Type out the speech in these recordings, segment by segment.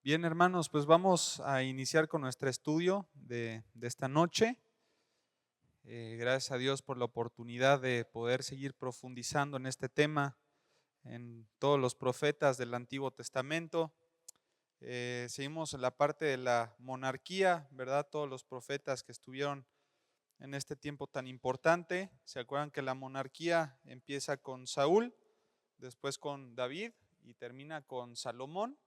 Bien, hermanos, pues vamos a iniciar con nuestro estudio de esta noche. Gracias a Dios por la oportunidad de poder seguir profundizando en este tema, en todos los profetas del Antiguo Testamento. Seguimos en la parte de la monarquía, ¿verdad? Todos los profetas que estuvieron en este tiempo tan importante. ¿Se acuerdan que la monarquía empieza con Saúl, después con David y termina con Salomón?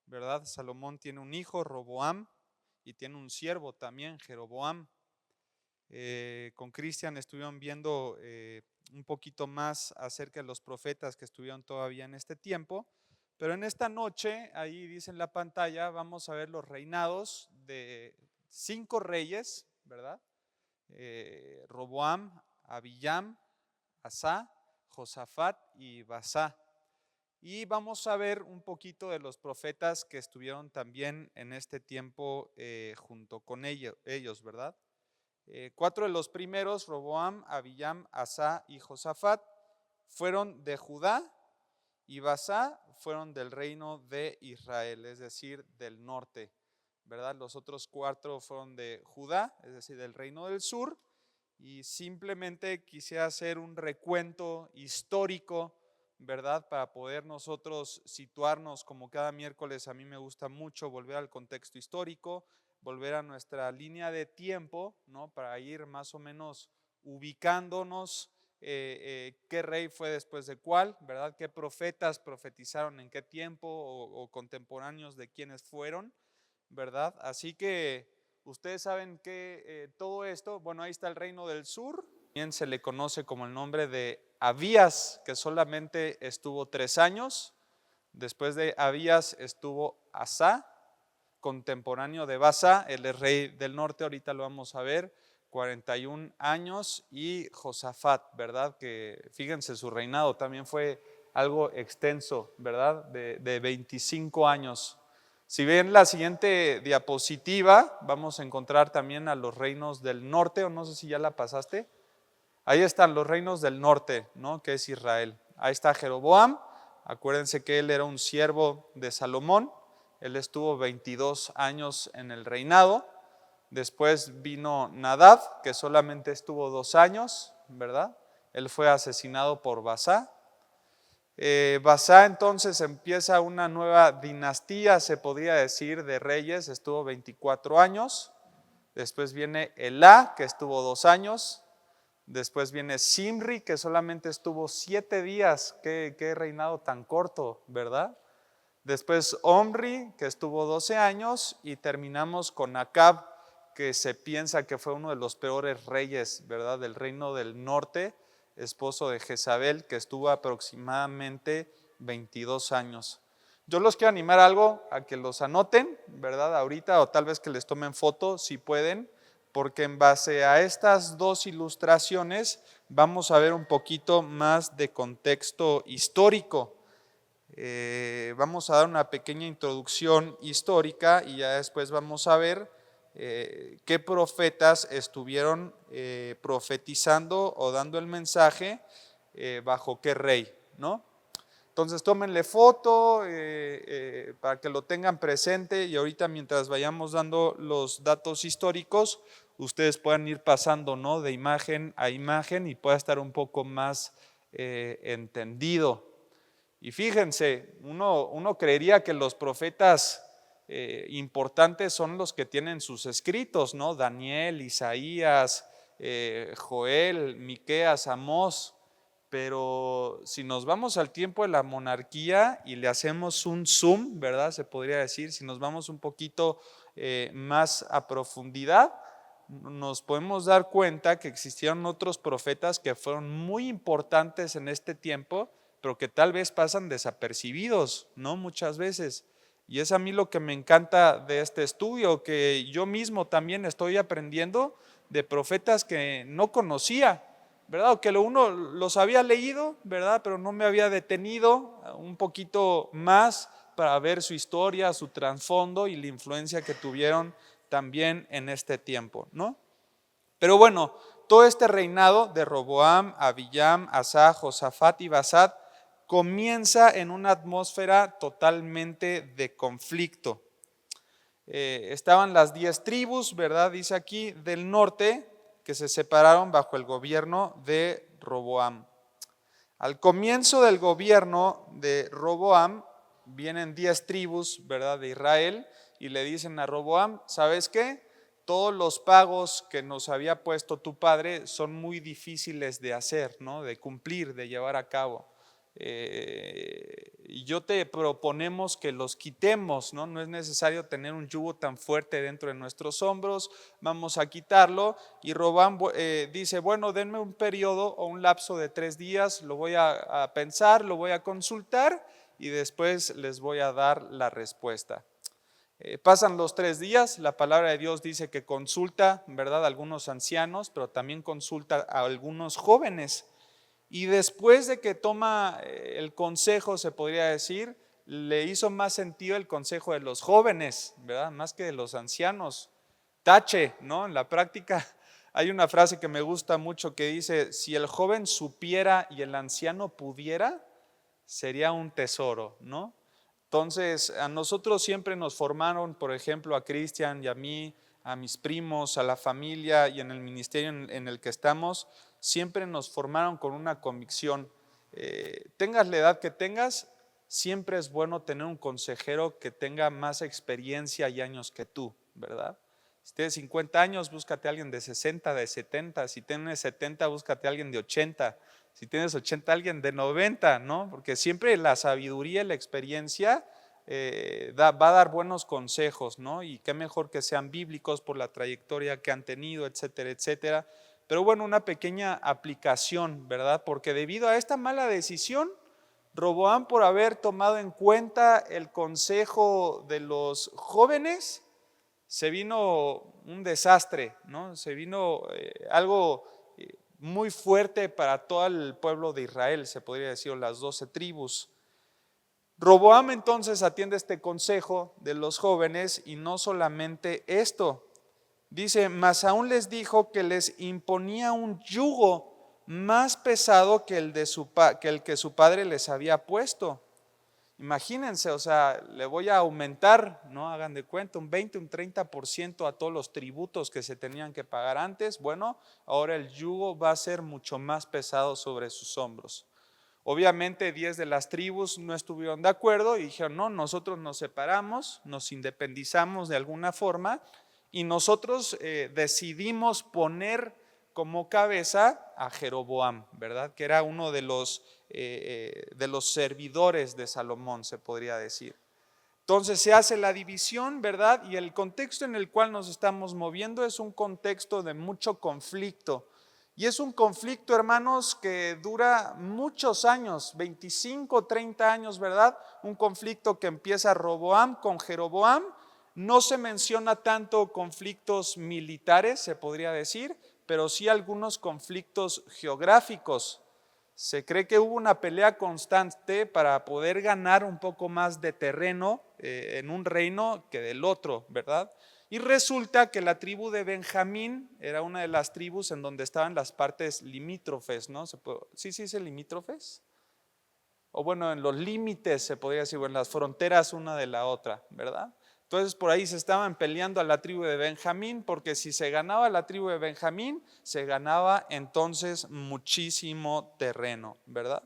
¿Verdad? Salomón tiene un hijo, Roboam, y tiene un siervo también, Jeroboam. Con Cristian estuvieron viendo un poquito más acerca de los profetas que estuvieron todavía en este tiempo, pero en esta noche, ahí dice en la pantalla, vamos a ver los reinados de 5 reyes, ¿verdad? Roboam, Abiyam, Asá, Josafat y Basá. Y vamos a ver un poquito de los profetas que estuvieron también en este tiempo junto con ellos, ¿verdad? 4 de los primeros, Roboam, Abiyam, Asá y Josafat, fueron de Judá, y Basá fueron del reino de Israel, es decir, del norte, ¿verdad? Los otros 4 fueron de Judá, es decir, del reino del sur, y simplemente quisiera hacer un recuento histórico, ¿verdad? Para poder nosotros situarnos, como cada miércoles a mí me gusta mucho volver al contexto histórico, volver a nuestra línea de tiempo, ¿no? Para ir más o menos ubicándonos, qué rey fue después de cuál, ¿verdad? Qué profetas profetizaron en qué tiempo o contemporáneos de quiénes fueron, ¿verdad? Así que ustedes saben que todo esto, bueno, ahí está el reino del sur, también se le conoce como el nombre de Abías, que solamente estuvo 3 años. Después de Abías estuvo Asá, contemporáneo de Basá, él es rey del norte, ahorita lo vamos a ver, 41 años, y Josafat, ¿verdad? Que fíjense, su reinado también fue algo extenso, ¿verdad? De 25 años. Si ven la siguiente diapositiva, vamos a encontrar también a los reinos del norte, o no sé si ya la pasaste. Ahí están los reinos del norte, ¿no? Que es Israel. Ahí está Jeroboam, acuérdense que él era un siervo de Salomón, él estuvo 22 años en el reinado. Después vino Nadab, que solamente estuvo 2 años, ¿verdad? Él fue asesinado por Basá. Basá entonces empieza una nueva dinastía, se podría decir, de reyes, estuvo 24 años. Después viene Elá, que estuvo 2 años. Después viene Simri, que solamente estuvo 7 días. Qué reinado tan corto, ¿verdad? Después Omri, que estuvo 12 años. Y terminamos con Acab, que se piensa que fue uno de los peores reyes, ¿verdad? Del reino del norte, esposo de Jezabel, que estuvo aproximadamente 22 años. Yo los quiero animar a algo, a que los anoten, ¿verdad? Ahorita, o tal vez que les tomen foto, si pueden, porque en base a estas 2 ilustraciones vamos a ver un poquito más de contexto histórico. Vamos a dar una pequeña introducción histórica y ya después vamos a ver qué profetas estuvieron profetizando o dando el mensaje bajo qué rey, ¿no? Entonces tómenle foto para que lo tengan presente, y ahorita mientras vayamos dando los datos históricos, ustedes puedan ir pasando, ¿no? De imagen a imagen y pueda estar un poco más entendido. Y fíjense, uno creería que los profetas importantes son los que tienen sus escritos, ¿no? Daniel, Isaías, Joel, Miqueas, Amós. Pero si nos vamos al tiempo de la monarquía y le hacemos un zoom, ¿verdad? Se podría decir, si nos vamos un poquito más a profundidad, nos podemos dar cuenta que existieron otros profetas que fueron muy importantes en este tiempo, pero que tal vez pasan desapercibidos, ¿no? Muchas veces. Y es a mí lo que me encanta de este estudio, que yo mismo también estoy aprendiendo de profetas que no conocía, ¿verdad? O que uno los había leído, ¿verdad? Pero no me había detenido un poquito más para ver su historia, su trasfondo y la influencia que tuvieron también en este tiempo, ¿no? Pero bueno, todo este reinado de Roboam, Abiyam, Asá, Josafat y Basad comienza en una atmósfera totalmente de conflicto, estaban las 10 tribus, ¿verdad? Dice aquí, del norte, que se separaron bajo el gobierno de Roboam. Al comienzo del gobierno de Roboam, vienen 10 tribus, ¿verdad?, de Israel, y le dicen a Roboam, ¿sabes qué? Todos los pagos que nos había puesto tu padre son muy difíciles de hacer, ¿no?, de cumplir, de llevar a cabo. Y yo te proponemos que los quitemos, ¿no? No es necesario tener un yugo tan fuerte dentro de nuestros hombros, vamos a quitarlo. Y Roboam dice, bueno, denme un periodo o un lapso de 3 días, lo voy a pensar, lo voy a consultar y después les voy a dar la respuesta. Pasan los 3 días, la palabra de Dios dice que consulta, ¿verdad?, a algunos ancianos, pero también consulta a algunos jóvenes. Y después de que toma el consejo, se podría decir, le hizo más sentido el consejo de los jóvenes, ¿verdad?, más que de los ancianos. Tache, ¿no? En la práctica hay una frase que me gusta mucho que dice, si el joven supiera y el anciano pudiera, sería un tesoro, ¿no? Entonces, a nosotros siempre nos formaron, por ejemplo, a Cristian y a mí, a mis primos, a la familia y en el ministerio en el que estamos, siempre nos formaron con una convicción. Tengas la edad que tengas, siempre es bueno tener un consejero que tenga más experiencia y años que tú, ¿verdad? Si tienes 50 años, búscate a alguien de 60, de 70. Si tienes 70, búscate a alguien de 80. Si tienes 80, alguien de 90, ¿no? Porque siempre la sabiduría y la experiencia va a dar buenos consejos, ¿no? Y qué mejor que sean bíblicos por la trayectoria que han tenido, etcétera, etcétera. Pero bueno, una pequeña aplicación, ¿verdad? Porque debido a esta mala decisión, Roboam, por haber tomado en cuenta el consejo de los jóvenes, se vino un desastre, ¿no? Se vino algo muy fuerte para todo el pueblo de Israel, se podría decir, las 12 tribus. Roboam entonces atiende este consejo de los jóvenes y no solamente esto, dice, mas aún les dijo que les imponía un yugo más pesado que el que su padre les había puesto. Imagínense, o sea, le voy a aumentar, no hagan de cuenta, un 20, un 30% a todos los tributos que se tenían que pagar antes. Bueno, ahora el yugo va a ser mucho más pesado sobre sus hombros. Obviamente 10 de las tribus no estuvieron de acuerdo y dijeron, no, nosotros nos separamos, nos independizamos de alguna forma y nosotros decidimos poner como cabeza a Jeroboam, ¿verdad? Que era uno de los servidores de Salomón, se podría decir. Entonces se hace la división, ¿verdad? Y el contexto en el cual nos estamos moviendo es un contexto de mucho conflicto. Y es un conflicto, hermanos, que dura muchos años, 25, 30 años, ¿verdad? Un conflicto que empieza Roboam con Jeroboam. No se menciona tanto conflictos militares, se podría decir, pero sí algunos conflictos geográficos. Se cree que hubo una pelea constante para poder ganar un poco más de terreno en un reino que del otro, ¿verdad? Y resulta que la tribu de Benjamín era una de las tribus en donde estaban las partes limítrofes, ¿no? ¿Sí se dice limítrofes? O bueno, en los límites se podría decir, o en las fronteras una de la otra, ¿verdad? Entonces por ahí se estaban peleando a la tribu de Benjamín, porque si se ganaba la tribu de Benjamín, se ganaba entonces muchísimo terreno, ¿verdad?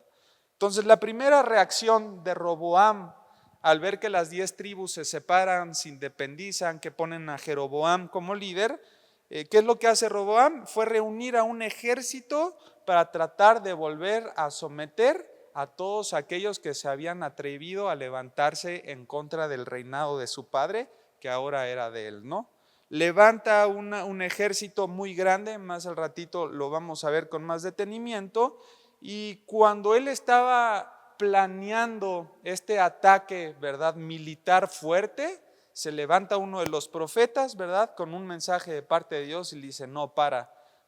Entonces la primera reacción de Roboam al ver que las 10 tribus se separan, se independizan, que ponen a Jeroboam como líder, ¿qué es lo que hace Roboam? Fue reunir a un ejército para tratar de volver a someter a todos aquellos que se habían atrevido a levantarse en contra del reinado de su padre, que ahora era de él, ¿no? Levanta un ejército muy grande, más al ratito lo vamos a ver con más detenimiento, y cuando él estaba planeando este ataque, ¿verdad?, militar fuerte, se levanta uno de los profetas, ¿verdad?, con un mensaje de parte de Dios y le dice, no,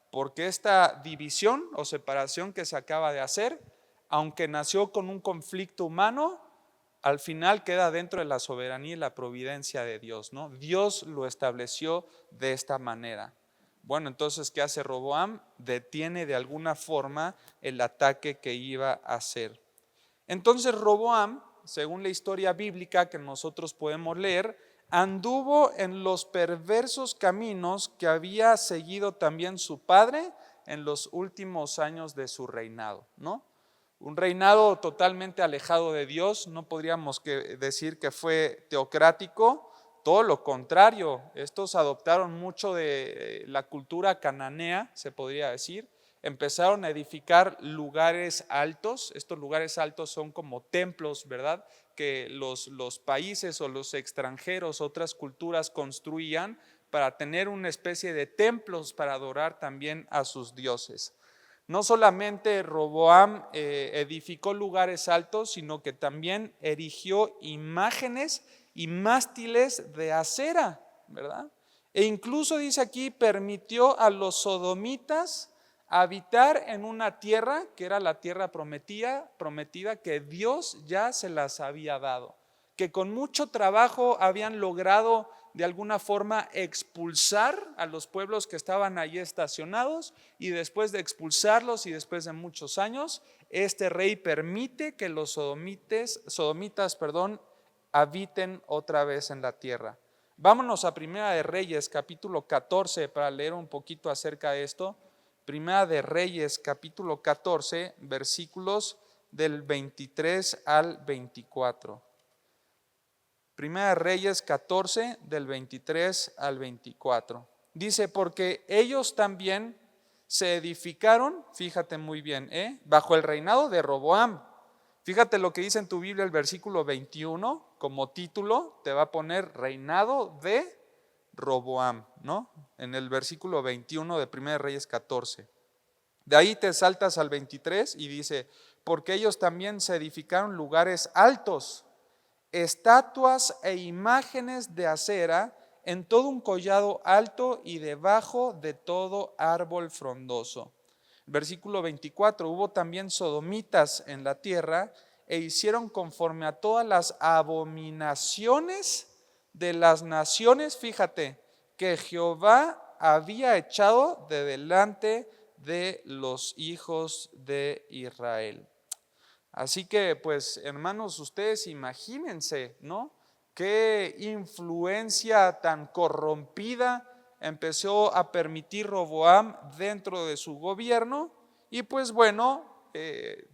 porque esta división o separación que se acaba de hacer, aunque nació con un conflicto humano, al final queda dentro de la soberanía y la providencia de Dios, ¿no? Dios lo estableció de esta manera. Bueno, entonces, ¿qué hace Roboam? Detiene de alguna forma el ataque que iba a hacer. Entonces Roboam, según la historia bíblica que nosotros podemos leer, anduvo en los perversos caminos que había seguido también su padre en los últimos años de su reinado, ¿no? Un reinado totalmente alejado de Dios, no podríamos decir que fue teocrático, todo lo contrario, estos adoptaron mucho de la cultura cananea, se podría decir, empezaron a edificar lugares altos, estos lugares altos son como templos, ¿verdad?, que los países o los extranjeros, otras culturas construían para tener una especie de templos para adorar también a sus dioses. No solamente Roboam edificó lugares altos, sino que también erigió imágenes y mástiles de acera, ¿verdad? E incluso dice aquí, permitió a los sodomitas habitar en una tierra que era la tierra prometida que Dios ya se las había dado, que con mucho trabajo habían logrado de alguna forma expulsar a los pueblos que estaban allí estacionados, y después de expulsarlos y después de muchos años, este rey permite que los sodomitas, habiten otra vez en la tierra. Vámonos a Primera de Reyes, capítulo 14, para leer un poquito acerca de esto. Primera de Reyes, capítulo 14, versículos del 23 al 24. Primera de Reyes 14, del 23 al 24. Dice, porque ellos también se edificaron, fíjate muy bien, bajo el reinado de Roboam. Fíjate lo que dice en tu Biblia el versículo 21, como título te va a poner reinado de Roboam, ¿no? En el versículo 21 de Primera de Reyes 14. De ahí te saltas al 23 y dice, porque ellos también se edificaron lugares altos, estatuas e imágenes de acera en todo un collado alto y debajo de todo árbol frondoso. Versículo 24, hubo también sodomitas en la tierra e hicieron conforme a todas las abominaciones de las naciones, fíjate, que Jehová había echado de delante de los hijos de Israel. Así que, pues, hermanos, ustedes imagínense, ¿no? Qué influencia tan corrompida empezó a permitir Roboam dentro de su gobierno, y pues bueno,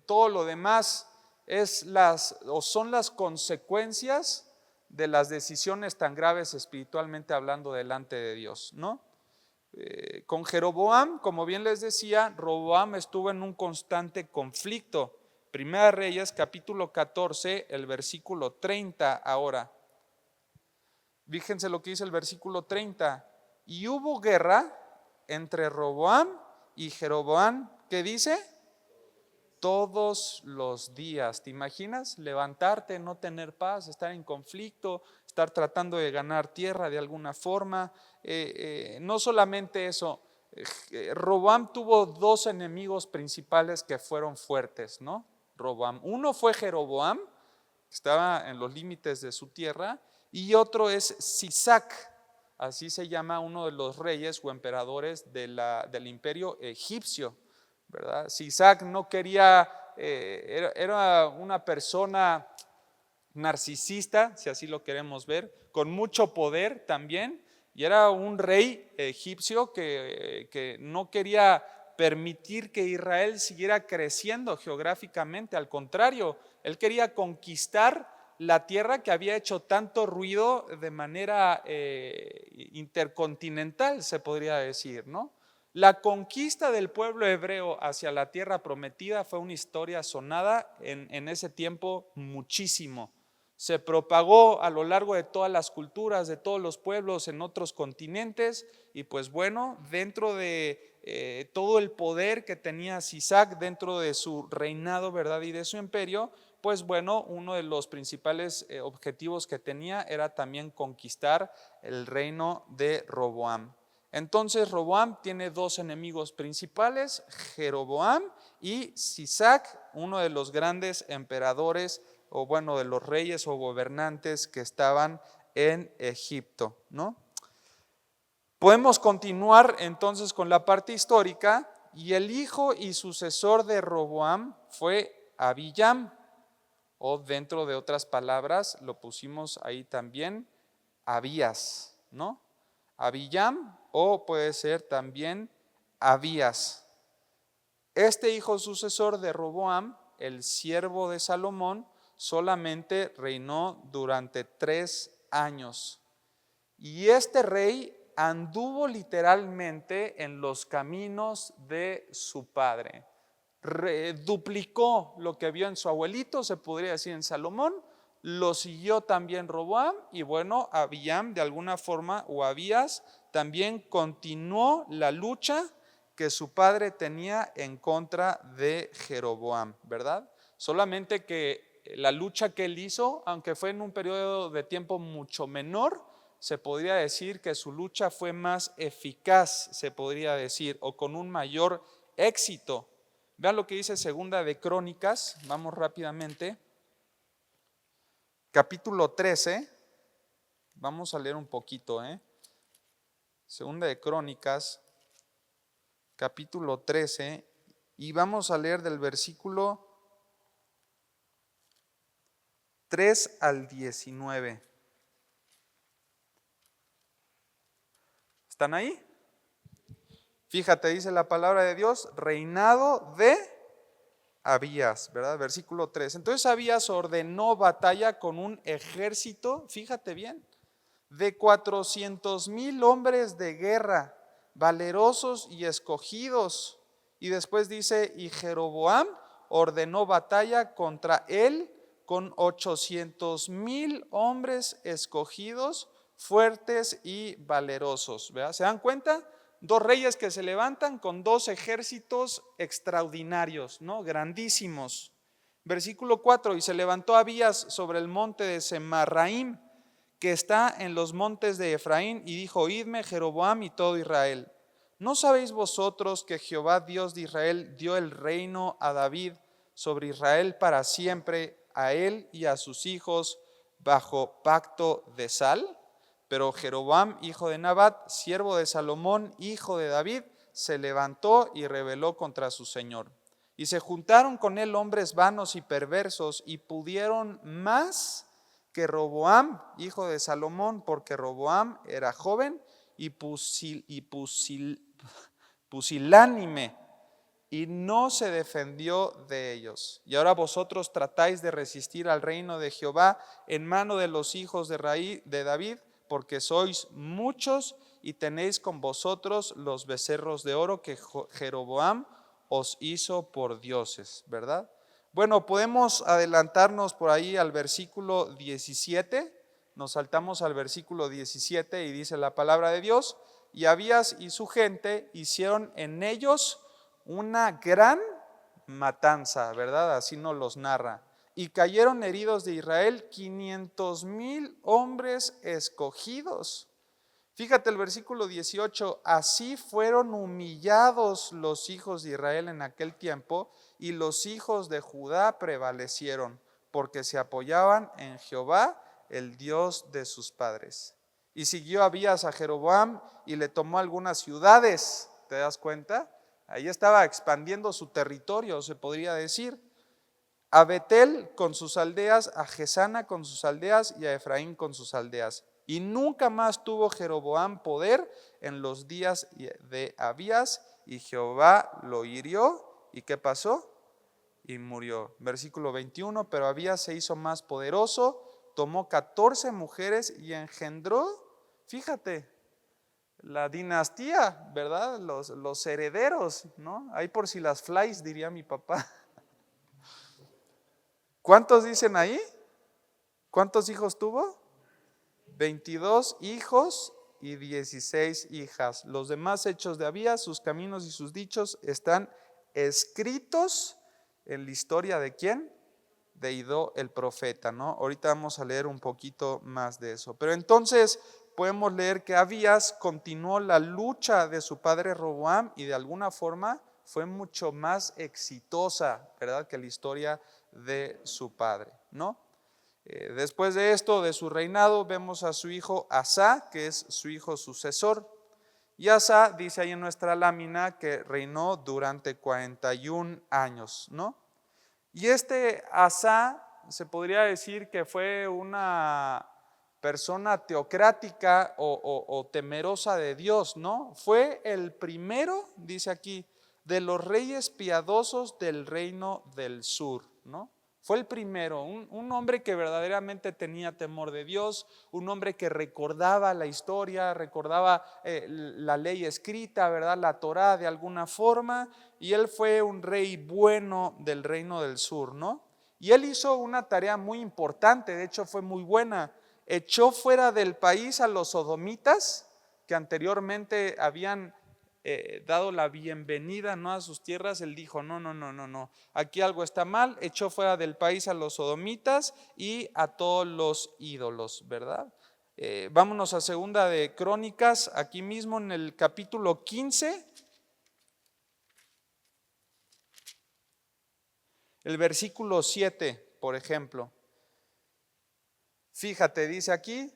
todo lo demás son las consecuencias de las decisiones tan graves espiritualmente hablando delante de Dios, ¿no? Con Jeroboam, como bien les decía, Roboam estuvo en un constante conflicto. Primera Reyes, capítulo 14, el versículo 30 ahora. Fíjense lo que dice el versículo 30. Y hubo guerra entre Roboam y Jeroboam, ¿qué dice? Todos los días. ¿Te imaginas levantarte, no tener paz, estar en conflicto, estar tratando de ganar tierra de alguna forma? No solamente eso, Roboam tuvo dos enemigos principales que fueron fuertes, ¿no? Roboam. Uno fue Jeroboam, que estaba en los límites de su tierra, y otro es Sisac, así se llama uno de los reyes o emperadores del imperio egipcio, ¿verdad? Sisac no quería, era una persona narcisista, si así lo queremos ver, con mucho poder también, y era un rey egipcio que no quería permitir que Israel siguiera creciendo geográficamente, al contrario, él quería conquistar la tierra que había hecho tanto ruido de manera intercontinental, se podría decir, ¿no? La conquista del pueblo hebreo hacia la tierra prometida fue una historia sonada en ese tiempo muchísimo. Se propagó a lo largo de todas las culturas, de todos los pueblos en otros continentes, y pues bueno, dentro de todo el poder que tenía Sisac dentro de su reinado, ¿verdad?, y de su imperio, pues bueno, uno de los principales objetivos que tenía era también conquistar el reino de Roboam. Entonces Roboam tiene dos enemigos principales, Jeroboam y Sisac, uno de los grandes emperadores o bueno, de los reyes o gobernantes que estaban en Egipto, ¿no? Podemos continuar entonces con la parte histórica, y el hijo y sucesor de Roboam fue Abiyam, o dentro de otras palabras lo pusimos ahí también, Abías, ¿no? Abiyam o puede ser también Abías. Este hijo sucesor de Roboam, el siervo de Salomón, solamente reinó durante 3 años. Y este rey anduvo literalmente en los caminos de su padre. Duplicó lo que vio en su abuelito, se podría decir en Salomón, lo siguió también Roboam y bueno, Abiyam de alguna forma o Abías también continuó la lucha que su padre tenía en contra de Jeroboam, ¿verdad? Solamente que la lucha que él hizo, aunque fue en un periodo de tiempo mucho menor, se podría decir que su lucha fue más eficaz, se podría decir, o con un mayor éxito. Vean lo que dice Segunda de Crónicas, vamos rápidamente. Capítulo 13, vamos a leer un poquito, Segunda de Crónicas, capítulo 13, y vamos a leer del versículo 3 al 19. ¿Están ahí? Fíjate, dice la palabra de Dios, reinado de Abías, ¿verdad? Versículo 3. Entonces Abías ordenó batalla con un ejército, fíjate bien, de 400,000 hombres de guerra, valerosos y escogidos. Y después dice, y Jeroboam ordenó batalla contra él con 800,000 hombres escogidos, fuertes y valerosos. ¿Verdad? ¿Se dan cuenta? 2 reyes que se levantan con 2 ejércitos extraordinarios, ¿no? Grandísimos. Versículo 4, y se levantó Abías sobre el monte de Semarraim, que está en los montes de Efraín, y dijo, oídme Jeroboam y todo Israel. ¿No sabéis vosotros que Jehová Dios de Israel dio el reino a David sobre Israel para siempre, a él y a sus hijos bajo pacto de sal? Pero Jeroboam, hijo de Nabat, siervo de Salomón, hijo de David, se levantó y rebeló contra su señor. Y se juntaron con él hombres vanos y perversos, y pudieron más que Roboam, hijo de Salomón, porque Roboam era joven y pusilánime, y no se defendió de ellos. Y ahora vosotros tratáis de resistir al reino de Jehová en mano de los hijos de David, porque sois muchos y tenéis con vosotros los becerros de oro que Jeroboam os hizo por dioses, ¿verdad? Bueno, podemos adelantarnos por ahí al versículo 17, nos saltamos al versículo 17 y dice la palabra de Dios, y Abías y su gente hicieron en ellos una gran matanza, ¿verdad? Así nos los narra. Y cayeron heridos de Israel 500,000 hombres escogidos. Fíjate el versículo 18, así fueron humillados los hijos de Israel en aquel tiempo, y los hijos de Judá prevalecieron, porque se apoyaban en Jehová, el Dios de sus padres. Y siguió Abías a Jeroboam y le tomó algunas ciudades, ¿te das cuenta? Ahí estaba expandiendo su territorio, se podría decir. A Betel con sus aldeas, a Gesana con sus aldeas y a Efraín con sus aldeas. Y nunca más tuvo Jeroboam poder en los días de Abías, y Jehová lo hirió. ¿Y qué pasó? Y murió. Versículo 21, pero Abías se hizo más poderoso, tomó 14 mujeres y engendró, fíjate, la dinastía, ¿verdad? Los herederos, ¿no? Ahí por si las flies, diría mi papá. ¿Cuántos dicen ahí? ¿Cuántos hijos tuvo? 22 hijos y 16 hijas. Los demás hechos de Abías, sus caminos y sus dichos están escritos en la historia de ¿quién? De Idó el profeta, ¿no? Ahorita vamos a leer un poquito más de eso. Pero entonces podemos leer que Abías continuó la lucha de su padre Roboam y de alguna forma fue mucho más exitosa, ¿verdad? Que la historia de su padre, ¿no? Después de esto, de su reinado, vemos a su hijo Asa, que es su hijo sucesor. Y Asa dice ahí en nuestra lámina que reinó durante 41 años, ¿no? Y este Asa se podría decir que fue una persona teocrática o temerosa de Dios, ¿no? Fue el primero, dice aquí, de los reyes piadosos del reino del sur, ¿no? Fue el primero, un hombre que verdaderamente tenía temor de Dios, un hombre que recordaba la historia, recordaba la ley escrita, ¿verdad? La Torá de alguna forma, y él fue un rey bueno del reino del sur, ¿no? Y él hizo una tarea muy importante, de hecho fue muy buena. Echó fuera del país a los sodomitas que anteriormente habían dado la bienvenida, ¿no?, a sus tierras. Él dijo: no, no, no, no, no, aquí algo está mal. Echó fuera del país a los sodomitas y a todos los ídolos, ¿verdad? Vámonos a Segunda de Crónicas, aquí mismo en el capítulo 15, el versículo 7, por ejemplo. Fíjate, dice aquí: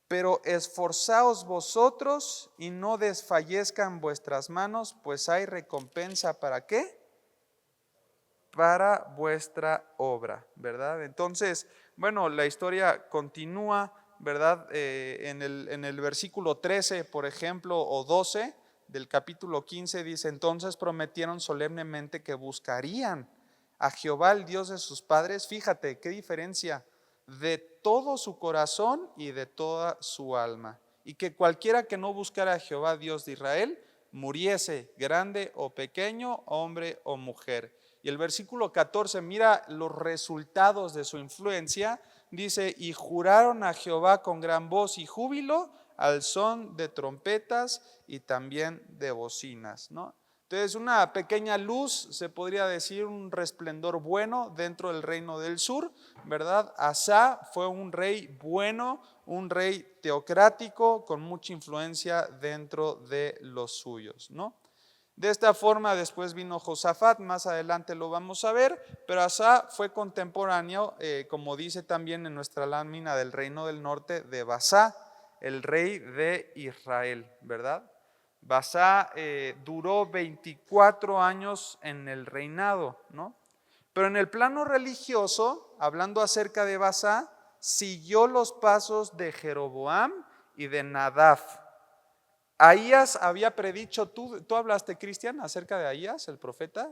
pero esforzaos vosotros y no desfallezcan vuestras manos, pues hay recompensa. ¿Para qué? Para vuestra obra, ¿verdad? Entonces, bueno, la historia continúa, ¿verdad? En el versículo 13, por ejemplo, o 12 del capítulo 15 dice: entonces prometieron solemnemente que buscarían a Jehová, el Dios de sus padres. Fíjate qué diferencia: de todo su corazón y de toda su alma, y que cualquiera que no buscara a Jehová, Dios de Israel, muriese, grande o pequeño, hombre o mujer. Y el versículo 14, mira los resultados de su influencia. Dice: y juraron a Jehová con gran voz y júbilo, al son de trompetas y también de bocinas, ¿no? Entonces, una pequeña luz, se podría decir, un resplendor bueno dentro del reino del sur, ¿verdad? Asa fue un rey bueno, un rey teocrático con mucha influencia dentro de los suyos, ¿no? De esta forma después vino Josafat, más adelante lo vamos a ver, pero Asa fue contemporáneo, como dice también en nuestra lámina, del reino del norte, de Basá, el rey de Israel, ¿verdad? Basá duró 24 años en el reinado, ¿no? Pero en el plano religioso, hablando acerca de Basá, siguió los pasos de Jeroboam y de Nadab. Ahías había predicho, tú hablaste, Cristian, acerca de Ahías, el profeta.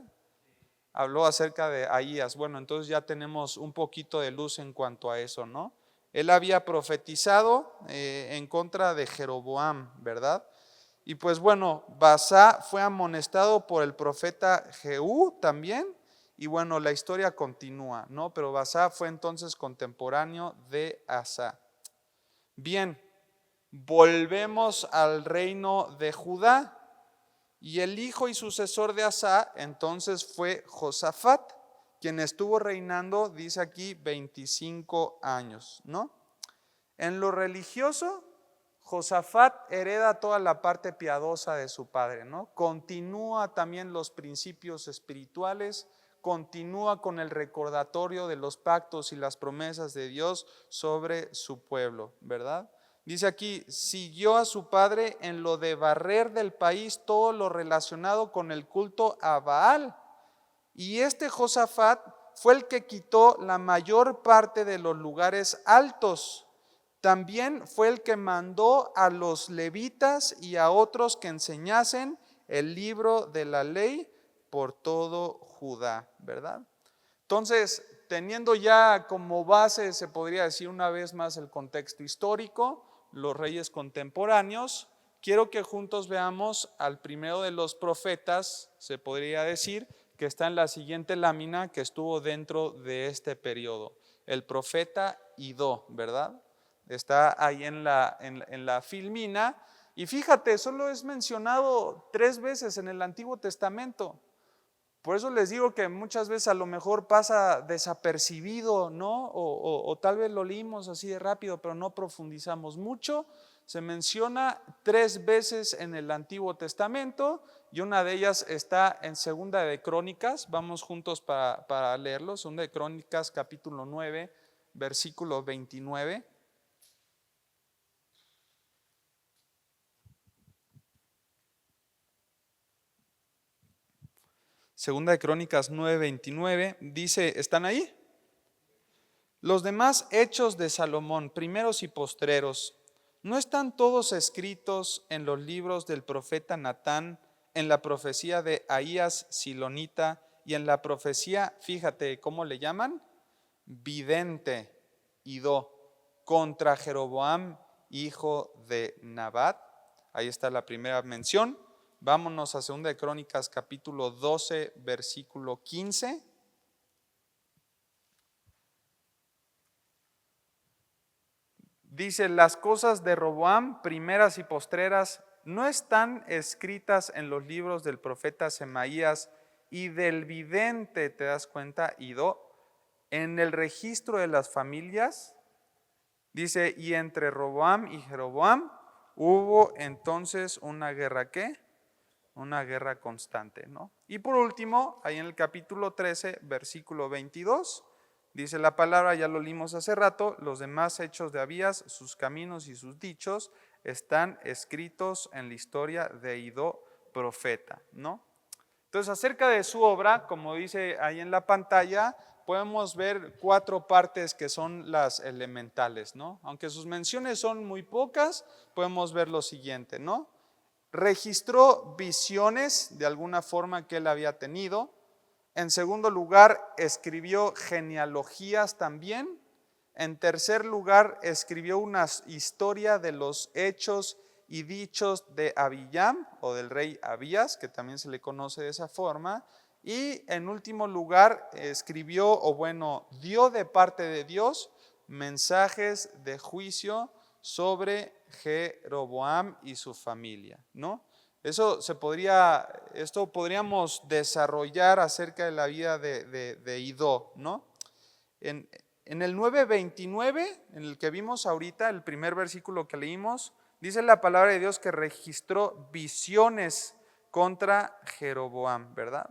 Habló acerca de Ahías. Bueno, entonces ya tenemos un poquito de luz en cuanto a eso, ¿no? Él había profetizado en contra de Jeroboam, ¿verdad? Y pues bueno, Basá fue amonestado por el profeta Jehú también. Y bueno, la historia continúa, ¿no? Pero Basá fue entonces contemporáneo de Asa. Bien, volvemos al reino de Judá. Y el hijo y sucesor de Asa entonces fue Josafat, quien estuvo reinando, dice aquí, 25 años, ¿no? En lo religioso, Josafat hereda toda la parte piadosa de su padre, ¿no? Continúa también los principios espirituales, continúa con el recordatorio de los pactos y las promesas de Dios sobre su pueblo, ¿verdad? Dice aquí: siguió a su padre en lo de barrer del país todo lo relacionado con el culto a Baal. Y este Josafat fue el que quitó la mayor parte de los lugares altos. También fue el que mandó a los levitas y a otros que enseñasen el libro de la ley por todo Judá, ¿verdad? Entonces, teniendo ya como base, se podría decir una vez más, el contexto histórico, los reyes contemporáneos, quiero que juntos veamos al primero de los profetas, se podría decir, que está en la siguiente lámina, que estuvo dentro de este periodo, el profeta Idó, ¿verdad? Está ahí en la filmina. Y fíjate, solo es mencionado 3 veces en el Antiguo Testamento. Por eso les digo que muchas veces a lo mejor pasa desapercibido, ¿no? O tal vez lo leímos así de rápido, pero no profundizamos mucho. Se menciona 3 veces en el Antiguo Testamento y una de ellas está en Segunda de Crónicas. Vamos juntos para leerlo. Segunda de Crónicas, capítulo 9, versículo 29. Segunda de Crónicas 9:29 dice, ¿están ahí? Los demás hechos de Salomón, primeros y postreros, ¿no están todos escritos en los libros del profeta Natán, en la profecía de Ahías Silonita y en la profecía, fíjate cómo le llaman, vidente, Idó, contra Jeroboam, hijo de Nabat? Ahí está la primera mención. Vámonos a 2 de Crónicas capítulo 12, versículo 15. Dice, las cosas de Roboam, primeras y postreras, no están escritas en los libros del profeta Semaías y del vidente, ¿te das cuenta? Idó, en el registro de las familias. Dice, y entre Roboam y Jeroboam hubo entonces una guerra, ¿qué? Una guerra constante, ¿no? Y por último, ahí en el capítulo 13, versículo 22, dice la palabra, ya lo leímos hace rato, los demás hechos de Abías, sus caminos y sus dichos están escritos en la historia de Idó, profeta, ¿no? Entonces, acerca de su obra, como dice ahí en la pantalla, podemos ver 4 partes que son las elementales, ¿no? Aunque sus menciones son muy pocas, podemos ver lo siguiente, ¿no? Registró visiones de alguna forma que él había tenido. En segundo lugar, escribió genealogías también. En tercer lugar, escribió una historia de los hechos y dichos de Abiyam o del rey Abías, que también se le conoce de esa forma. Y en último lugar, escribió, o bueno, dio de parte de Dios mensajes de juicio sobre Jeroboam y su familia, ¿no? Esto podríamos desarrollar acerca de la vida de Idó, ¿no? En el 9:29, en el que vimos ahorita, el primer versículo que leímos, dice la palabra de Dios que registró visiones contra Jeroboam, ¿verdad?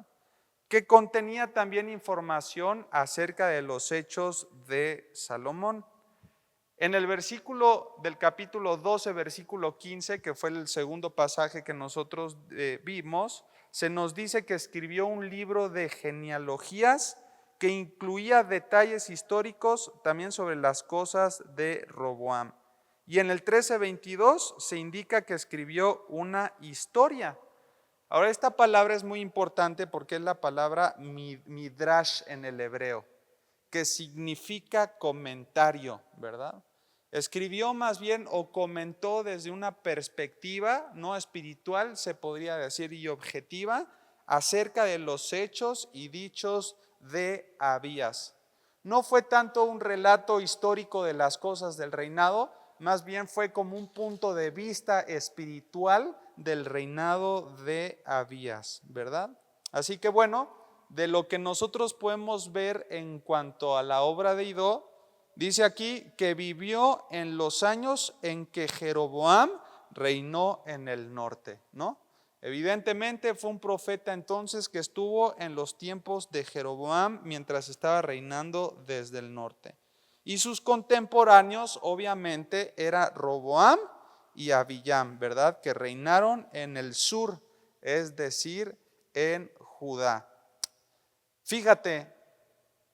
Que contenía también información acerca de los hechos de Salomón. En el versículo del capítulo 12, versículo 15, que fue el segundo pasaje que nosotros vimos, se nos dice que escribió un libro de genealogías que incluía detalles históricos también sobre las cosas de Roboam. Y en el 13:22 se indica que escribió una historia. Ahora, esta palabra es muy importante porque es la palabra midrash en el hebreo, que significa comentario, ¿verdad? Escribió más bien o comentó desde una perspectiva no espiritual, se podría decir, y objetiva, acerca de los hechos y dichos de Abías. No fue tanto un relato histórico de las cosas del reinado, más bien fue como un punto de vista espiritual del reinado de Abías, ¿verdad? Así que bueno, de lo que nosotros podemos ver en cuanto a la obra de Idó, dice aquí que vivió en los años en que Jeroboam reinó en el norte, ¿no? Evidentemente fue un profeta entonces que estuvo en los tiempos de Jeroboam mientras estaba reinando desde el norte. Y sus contemporáneos obviamente era Roboam y Abiyam, ¿verdad? Que reinaron en el sur, es decir, en Judá. Fíjate,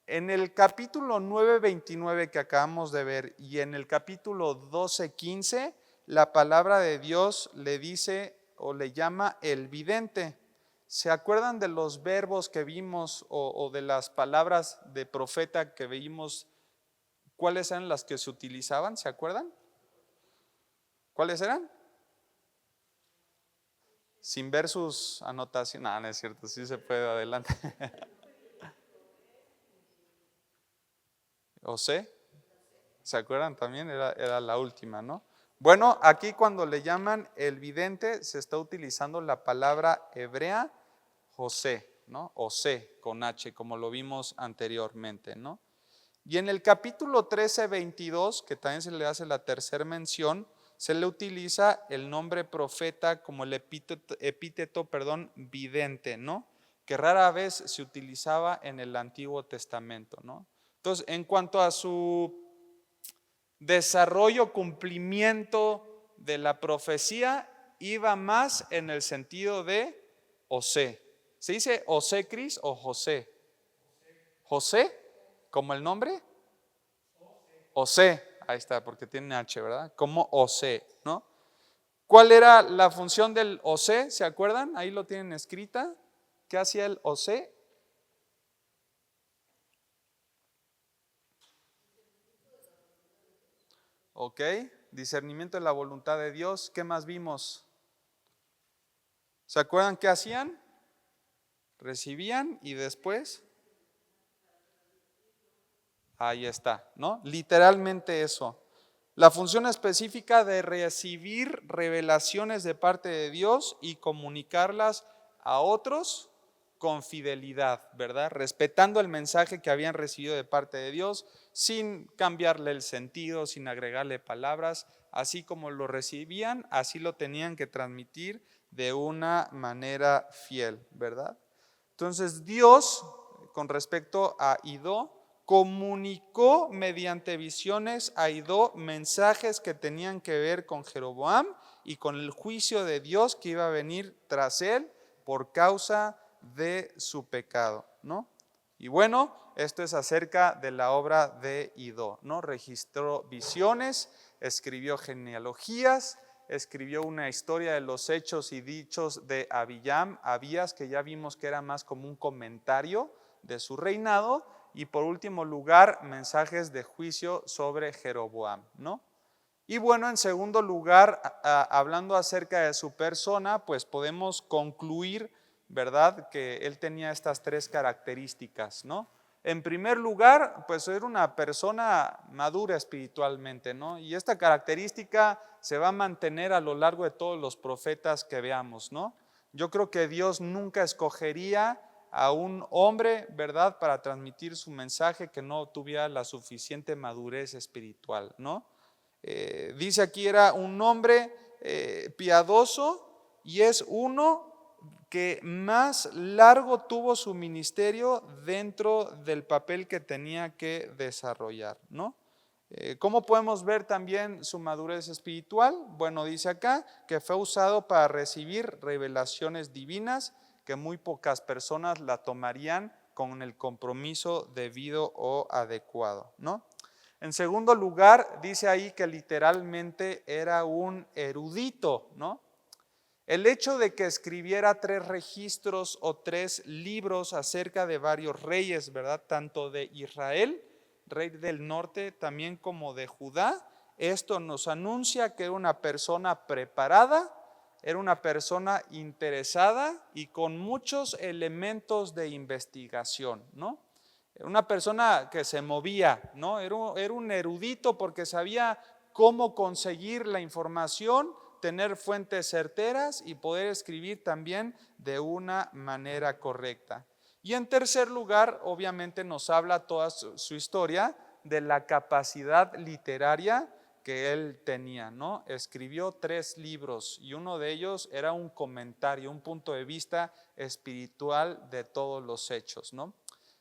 en el capítulo 9:29 que acabamos de ver y en el capítulo 12:15, la palabra de Dios le dice o le llama el vidente. ¿Se acuerdan de los verbos que vimos o de las palabras de profeta que vimos? ¿Cuáles eran las que se utilizaban? ¿Se acuerdan? ¿Cuáles eran? Sin ver sus anotaciones. No, no es cierto, sí se puede, adelante. Osé, ¿se acuerdan también? Era la última, ¿no? Bueno, aquí cuando le llaman el vidente se está utilizando la palabra hebrea José, ¿no? Osé con H, como lo vimos anteriormente, ¿no? Y en el capítulo 13:22, que también se le hace la tercera mención, se le utiliza el nombre profeta como el epíteto, vidente, ¿no? Que rara vez se utilizaba en el Antiguo Testamento, ¿no? Entonces, en cuanto a su desarrollo, cumplimiento de la profecía, iba más en el sentido de Osé. ¿Se dice Osé Cris o José? ¿José? ¿Como el nombre? Osé, ahí está, porque tiene H, ¿verdad? Como Osé, ¿no? ¿Cuál era la función del Osé? ¿Se acuerdan? Ahí lo tienen escrita. ¿Qué hacía el Osé? Ok, discernimiento de la voluntad de Dios. ¿Qué más vimos? ¿Se acuerdan qué hacían? Recibían y después, ahí está, ¿no? Literalmente eso. La función específica de recibir revelaciones de parte de Dios y comunicarlas a otros con fidelidad, ¿verdad? Respetando el mensaje que habían recibido de parte de Dios, sin cambiarle el sentido, sin agregarle palabras, así como lo recibían, así lo tenían que transmitir de una manera fiel, ¿verdad? Entonces Dios, con respecto a Idó, comunicó mediante visiones a Idó mensajes que tenían que ver con Jeroboam y con el juicio de Dios que iba a venir tras él por causa de su pecado, ¿no? Y bueno, esto es acerca de la obra de Idó, ¿no? Registró visiones, escribió genealogías, escribió una historia de los hechos y dichos de Abías, que ya vimos que era más como un comentario de su reinado, y por último lugar, mensajes de juicio sobre Jeroboam, ¿no? Y bueno, en segundo lugar, hablando acerca de su persona, pues podemos concluir, ¿verdad?, que él tenía estas tres características, ¿no? En primer lugar, pues era una persona madura espiritualmente, ¿no? Y esta característica se va a mantener a lo largo de todos los profetas que veamos, ¿no? Yo creo que Dios nunca escogería a un hombre, ¿verdad?, para transmitir su mensaje que no tuviera la suficiente madurez espiritual, ¿no? Dice aquí era un hombre piadoso y es uno que más largo tuvo su ministerio dentro del papel que tenía que desarrollar, ¿no? ¿Cómo podemos ver también su madurez espiritual? Bueno, dice acá que fue usado para recibir revelaciones divinas que muy pocas personas la tomarían con el compromiso debido o adecuado, ¿no? En segundo lugar, dice ahí que literalmente era un erudito, ¿no? El hecho de que escribiera 3 registros o 3 libros acerca de varios reyes, ¿verdad? Tanto de Israel, rey del norte, también como de Judá, esto nos anuncia que era una persona preparada, era una persona interesada y con muchos elementos de investigación, ¿no? Era una persona que se movía, ¿no? Era un erudito porque sabía cómo conseguir la información, tener fuentes certeras y poder escribir también de una manera correcta. Y en tercer lugar, obviamente nos habla toda su historia de la capacidad literaria que él tenía, ¿no? Escribió 3 libros y uno de ellos era un comentario, un punto de vista espiritual de todos los hechos, ¿no?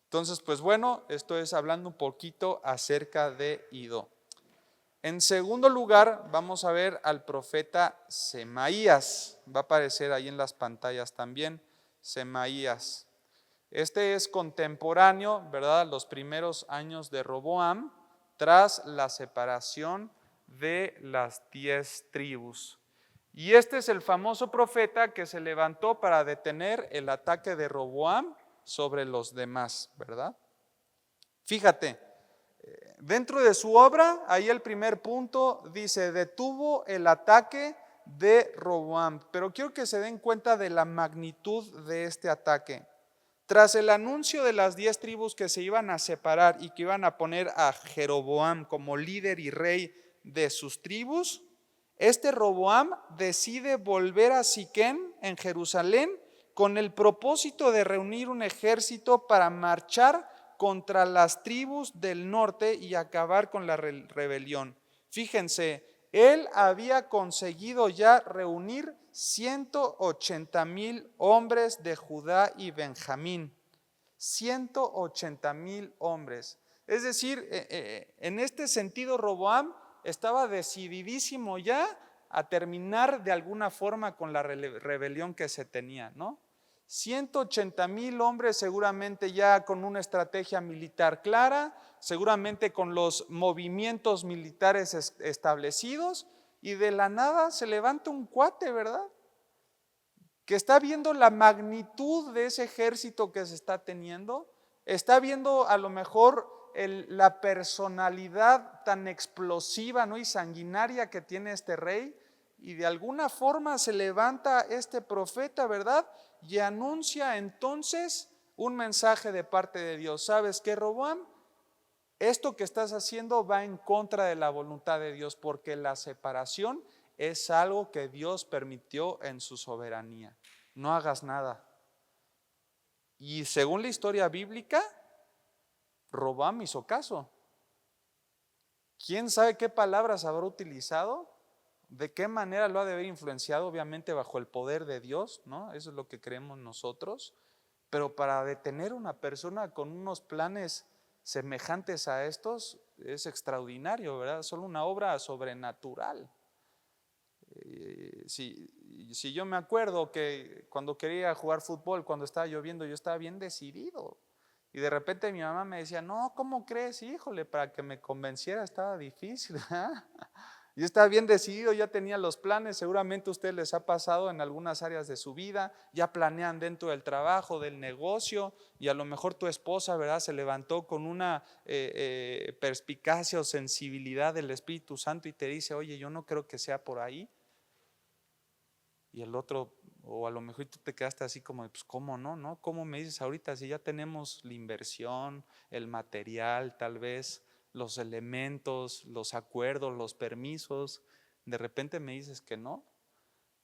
Entonces, pues bueno, esto es hablando un poquito acerca de Idó. En segundo lugar, vamos a ver al profeta Semaías. Va a aparecer ahí en las pantallas también, Semaías. Este es contemporáneo, ¿verdad?, los primeros años de Roboam, tras la separación de las 10 tribus. Y este es el famoso profeta que se levantó para detener el ataque de Roboam sobre los demás, ¿verdad? Fíjate, dentro de su obra, ahí el primer punto dice, detuvo el ataque de Roboam, pero quiero que se den cuenta de la magnitud de este ataque. Tras el anuncio de las 10 tribus que se iban a separar y que iban a poner a Jeroboam como líder y rey de sus tribus, este Roboam decide volver a Siquén en Jerusalén con el propósito de reunir un ejército para marchar contra las tribus del norte y acabar con la rebelión. Fíjense, él había conseguido ya reunir 180,000 hombres de Judá y Benjamín. 180,000 hombres. Es decir, en este sentido Roboam estaba decididísimo ya a terminar de alguna forma con la rebelión que se tenía, ¿no? 180,000 hombres seguramente ya con una estrategia militar clara, seguramente con los movimientos militares establecidos, y de la nada se levanta un cuate, ¿verdad? Que está viendo la magnitud de ese ejército que se está teniendo, está viendo a lo mejor la personalidad tan explosiva, ¿no?, y sanguinaria que tiene este rey, y de alguna forma se levanta este profeta, ¿verdad?, y anuncia entonces un mensaje de parte de Dios. ¿Sabes qué, Roboam? Esto que estás haciendo va en contra de la voluntad de Dios, porque la separación es algo que Dios permitió en su soberanía. No hagas nada. Y según la historia bíblica, Roboam hizo caso. ¿Quién sabe qué palabras habrá utilizado? ¿De qué manera lo ha de haber influenciado? Obviamente bajo el poder de Dios, ¿no? Eso es lo que creemos nosotros. Pero para detener a una persona con unos planes semejantes a estos es extraordinario, ¿verdad? Solo una obra sobrenatural. Si yo me acuerdo que cuando quería jugar fútbol, cuando estaba lloviendo, yo estaba bien decidido. Y de repente mi mamá me decía, no, ¿cómo crees? Híjole, para que me convenciera estaba difícil. Yo estaba bien decidido, ya tenía los planes. Seguramente a ustedes les ha pasado en algunas áreas de su vida, ya planean dentro del trabajo, del negocio, y a lo mejor tu esposa, ¿verdad?, se levantó con una perspicacia o sensibilidad del Espíritu Santo y te dice, oye, yo no creo que sea por ahí. Y el otro, o a lo mejor tú te quedaste así como, pues ¿cómo no? ¿No? ¿Cómo me dices ahorita si ya tenemos la inversión, el material, tal vez los elementos, los acuerdos, los permisos? De repente me dices que no.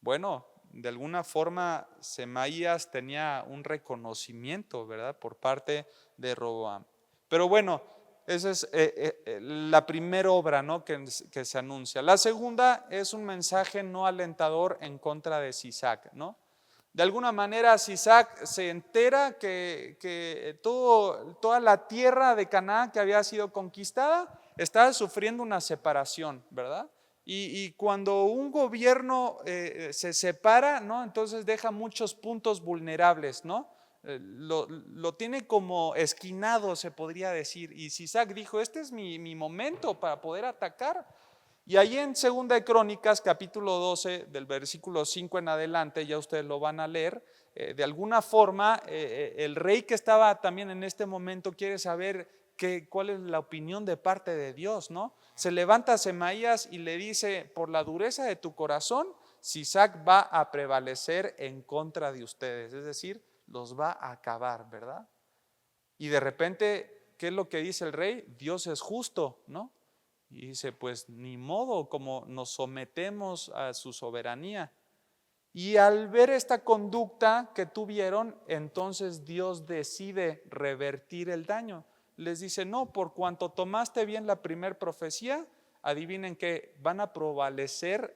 Bueno, de alguna forma Semaías tenía un reconocimiento, ¿verdad?, por parte de Roboam. Pero bueno, esa es la primera obra, ¿no?, que se anuncia. La segunda es un mensaje no alentador en contra de Sisac, ¿no? De alguna manera Sisac se entera que toda la tierra de Canaán que había sido conquistada estaba sufriendo una separación, ¿verdad? Y cuando un gobierno se separa, ¿no?, entonces deja muchos puntos vulnerables, ¿no? Lo tiene como esquinado, se podría decir. Y Sisac dijo, este es mi momento para poder atacar. Y ahí en Segunda de Crónicas, capítulo 12, del versículo 5 en adelante, ya ustedes lo van a leer, de alguna forma el rey que estaba también en este momento quiere saber cuál es la opinión de parte de Dios, ¿no? Se levanta Semaías y le dice, por la dureza de tu corazón, Sisac va a prevalecer en contra de ustedes, es decir, los va a acabar, ¿verdad? Y de repente, ¿qué es lo que dice el rey? Dios es justo, ¿no? Y dice, pues ni modo, como nos sometemos a su soberanía. Y al ver esta conducta que tuvieron, entonces Dios decide revertir el daño. Les dice, no, por cuanto tomaste bien la primer profecía, adivinen que van a prevalecer,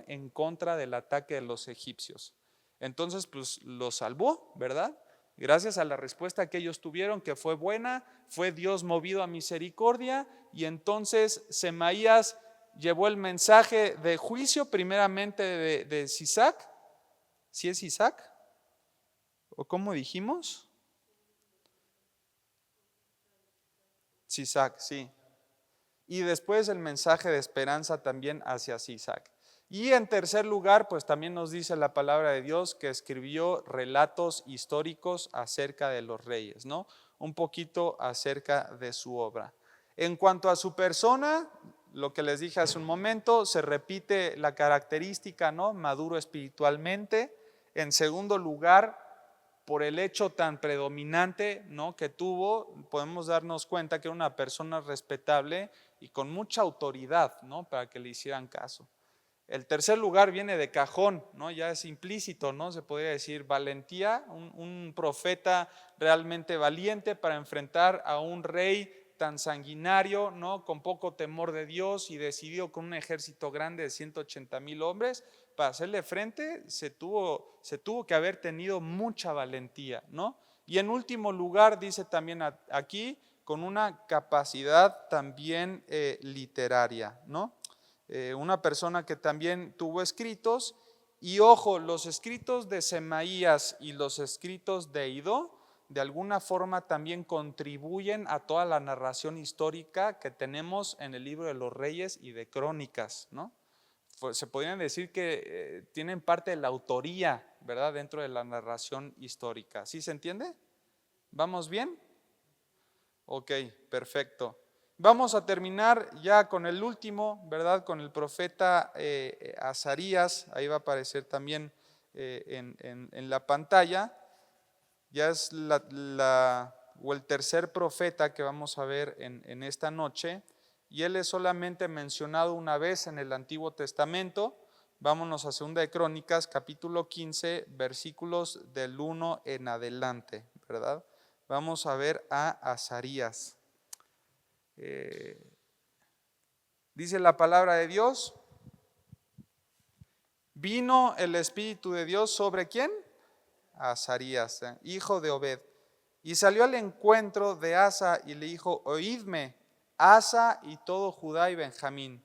en contra del ataque de los egipcios. Entonces, pues lo salvó, ¿verdad? Gracias a la respuesta que ellos tuvieron, que fue buena, fue Dios movido a misericordia, y entonces Semaías llevó el mensaje de juicio primeramente de Sisac. ¿Sí es Sisac? ¿O cómo dijimos? Sisac, sí. Y después el mensaje de esperanza también hacia Sisac. Y en tercer lugar, pues también nos dice la palabra de Dios que escribió relatos históricos acerca de los reyes, ¿no? Un poquito acerca de su obra. En cuanto a su persona, lo que les dije hace un momento, se repite la característica, ¿no? Maduro espiritualmente. En segundo lugar, por el hecho tan predominante, ¿no?, que tuvo, podemos darnos cuenta que era una persona respetable y con mucha autoridad, ¿no?, para que le hicieran caso. El tercer lugar viene de cajón, ¿no? Ya es implícito, ¿no? Se podría decir valentía, un profeta realmente valiente para enfrentar a un rey tan sanguinario, ¿no?, con poco temor de Dios y decidido con un ejército grande de 180,000 hombres. Para hacerle frente se tuvo que haber tenido mucha valentía, ¿no? Y en último lugar, dice también aquí, con una capacidad también literaria, ¿no? Una persona que también tuvo escritos Y ojo, los escritos de Semaías y los escritos de Idó de alguna forma también contribuyen a toda la narración histórica que tenemos en el libro de los Reyes y de Crónicas, ¿no? Se podrían decir que tienen parte de la autoría, ¿verdad?, dentro de la narración histórica. ¿Sí se entiende? ¿Vamos bien? Ok, perfecto. Vamos a terminar ya con el último, ¿verdad? Con el profeta Azarías. Ahí va a aparecer también en la pantalla. Ya es o el tercer profeta que vamos a ver en esta noche. Y él es solamente mencionado una vez en el Antiguo Testamento. Vámonos a 2 de Crónicas, capítulo 15, versículos del 1 en adelante, ¿verdad? Vamos a ver a Azarías. Dice la palabra de Dios: vino el Espíritu de Dios sobre ¿quién? Azarías, hijo de Obed, y salió al encuentro de Asa y le dijo: oídme, Asa y todo Judá y Benjamín,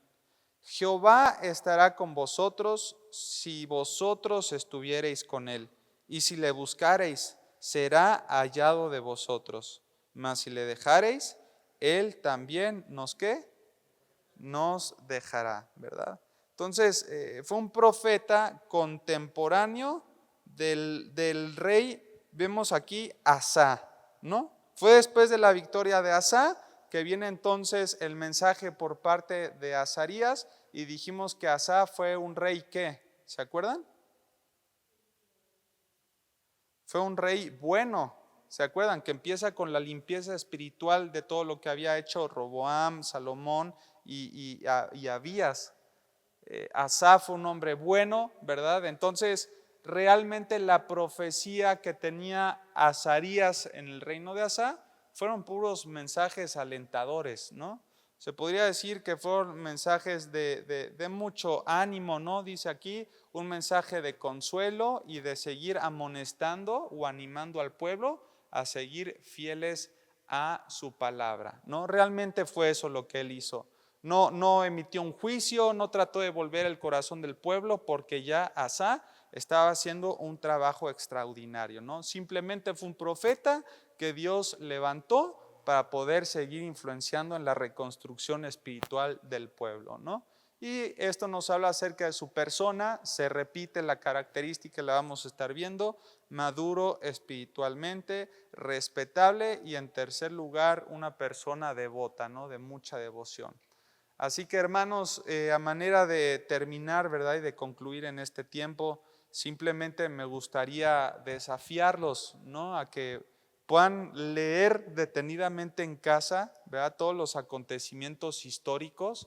Jehová estará con vosotros si vosotros estuviereis con él, y si le buscareis, será hallado de vosotros, mas si le dejareis, él también nos ¿qué? Nos dejará, ¿verdad? Entonces, fue un profeta contemporáneo del rey, vemos aquí Asa, ¿no? Fue después de la victoria de Asa que viene entonces el mensaje por parte de Azarías, y dijimos que Asa fue un rey ¿qué? ¿Se acuerdan? Fue un rey bueno. ¿Se acuerdan? Que empieza con la limpieza espiritual de todo lo que había hecho Roboam, Salomón y Abías. Asa fue un hombre bueno, ¿verdad? Entonces, realmente la profecía que tenía Azarías en el reino de Asa fueron puros mensajes alentadores, ¿no? Se podría decir que fueron mensajes de mucho ánimo, ¿no? Dice aquí, un mensaje de consuelo y de seguir amonestando o animando al pueblo a seguir fieles a su palabra, ¿no? Realmente fue eso lo que él hizo. No emitió un juicio, no trató de volver el corazón del pueblo, porque ya Asa estaba haciendo un trabajo extraordinario, ¿no? Simplemente fue un profeta que Dios levantó para poder seguir influenciando en la reconstrucción espiritual del pueblo, ¿no? Y esto nos habla acerca de su persona. Se repite la característica, la vamos a estar viendo: maduro espiritualmente, respetable, y en tercer lugar, una persona devota, ¿no? De mucha devoción. Así que, hermanos, a manera de terminar, ¿verdad?, y de concluir en este tiempo, simplemente me gustaría desafiarlos, ¿no?, a que puedan leer detenidamente en casa, ¿verdad?, todos los acontecimientos históricos.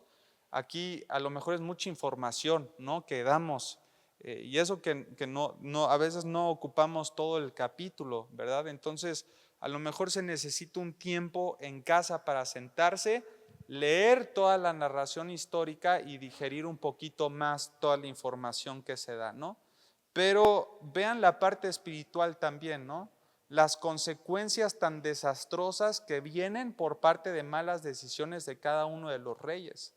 Aquí a lo mejor es mucha información, ¿no?, que damos, y eso que a veces no ocupamos todo el capítulo, ¿verdad? Entonces, a lo mejor se necesita un tiempo en casa para sentarse, leer toda la narración histórica y digerir un poquito más toda la información que se da, ¿no? Pero vean la parte espiritual también, ¿no? Las consecuencias tan desastrosas que vienen por parte de malas decisiones de cada uno de los reyes.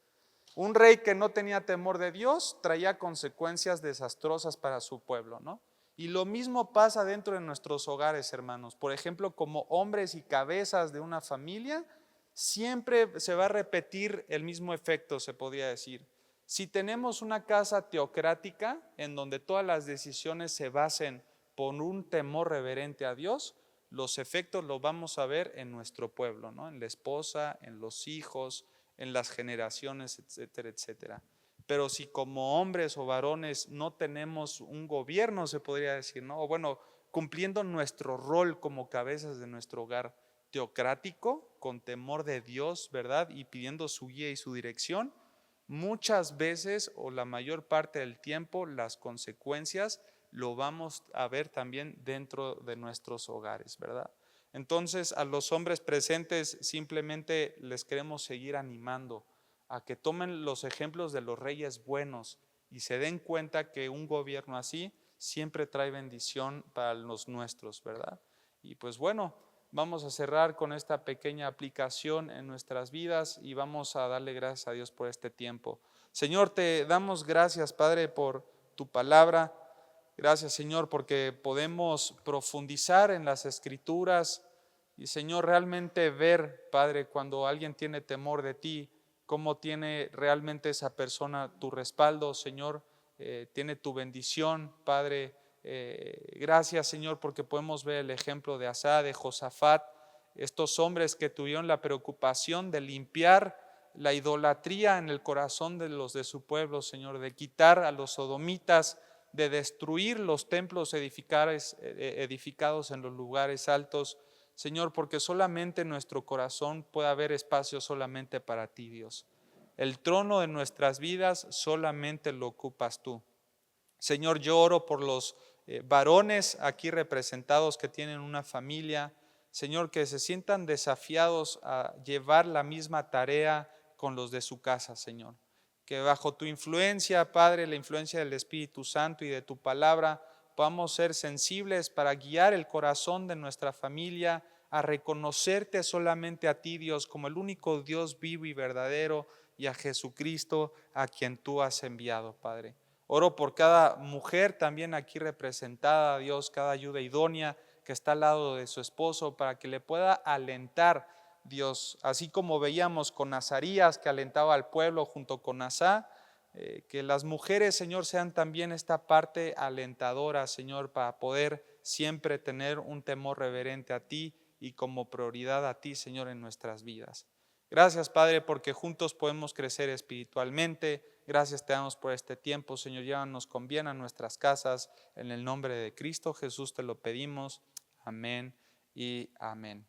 Un rey que no tenía temor de Dios traía consecuencias desastrosas para su pueblo, ¿no? Y lo mismo pasa dentro de nuestros hogares, hermanos. Por ejemplo, como hombres y cabezas de una familia, siempre se va a repetir el mismo efecto, se podría decir. Si tenemos una casa teocrática en donde todas las decisiones se basen por un temor reverente a Dios, los efectos los vamos a ver en nuestro pueblo, ¿no? En la esposa, en los hijos, en las generaciones, etcétera, etcétera. Pero si como hombres o varones no tenemos un gobierno, se podría decir, ¿no? O bueno, cumpliendo nuestro rol como cabezas de nuestro hogar teocrático, con temor de Dios, ¿verdad?, y pidiendo su guía y su dirección, muchas veces o la mayor parte del tiempo las consecuencias lo vamos a ver también dentro de nuestros hogares, ¿verdad? Entonces, a los hombres presentes simplemente les queremos seguir animando a que tomen los ejemplos de los reyes buenos y se den cuenta que un gobierno así siempre trae bendición para los nuestros, ¿verdad? Y pues bueno, vamos a cerrar con esta pequeña aplicación en nuestras vidas y vamos a darle gracias a Dios por este tiempo. Señor, te damos gracias, Padre, por tu palabra. Gracias, Señor, porque podemos profundizar en las Escrituras y, Señor, realmente ver, Padre, cuando alguien tiene temor de ti, cómo tiene realmente esa persona tu respaldo, Señor, tiene tu bendición, Padre. Gracias, Señor, porque podemos ver el ejemplo de Asa, de Josafat, estos hombres que tuvieron la preocupación de limpiar la idolatría en el corazón de los de su pueblo, Señor, de quitar a los sodomitas, de destruir los templos edificados en los lugares altos, Señor, porque solamente en nuestro corazón puede haber espacio solamente para ti, Dios. El trono de nuestras vidas solamente lo ocupas tú. Señor, yo oro por los varones aquí representados que tienen una familia, Señor, que se sientan desafiados a llevar la misma tarea con los de su casa, Señor. Que bajo tu influencia, Padre, la influencia del Espíritu Santo y de tu palabra, podamos ser sensibles para guiar el corazón de nuestra familia a reconocerte solamente a ti, Dios, como el único Dios vivo y verdadero, y a Jesucristo a quien tú has enviado, Padre. Oro por cada mujer también aquí representada, Dios, cada ayuda idónea que está al lado de su esposo, para que le pueda alentar, Dios, así como veíamos con Azarías que alentaba al pueblo junto con Asá, que las mujeres, Señor, sean también esta parte alentadora, Señor, para poder siempre tener un temor reverente a ti y como prioridad a ti, Señor, en nuestras vidas. Gracias, Padre, porque juntos podemos crecer espiritualmente. Gracias te damos por este tiempo, Señor. Llévanos con bien a nuestras casas. En el nombre de Cristo Jesús te lo pedimos. Amén y amén.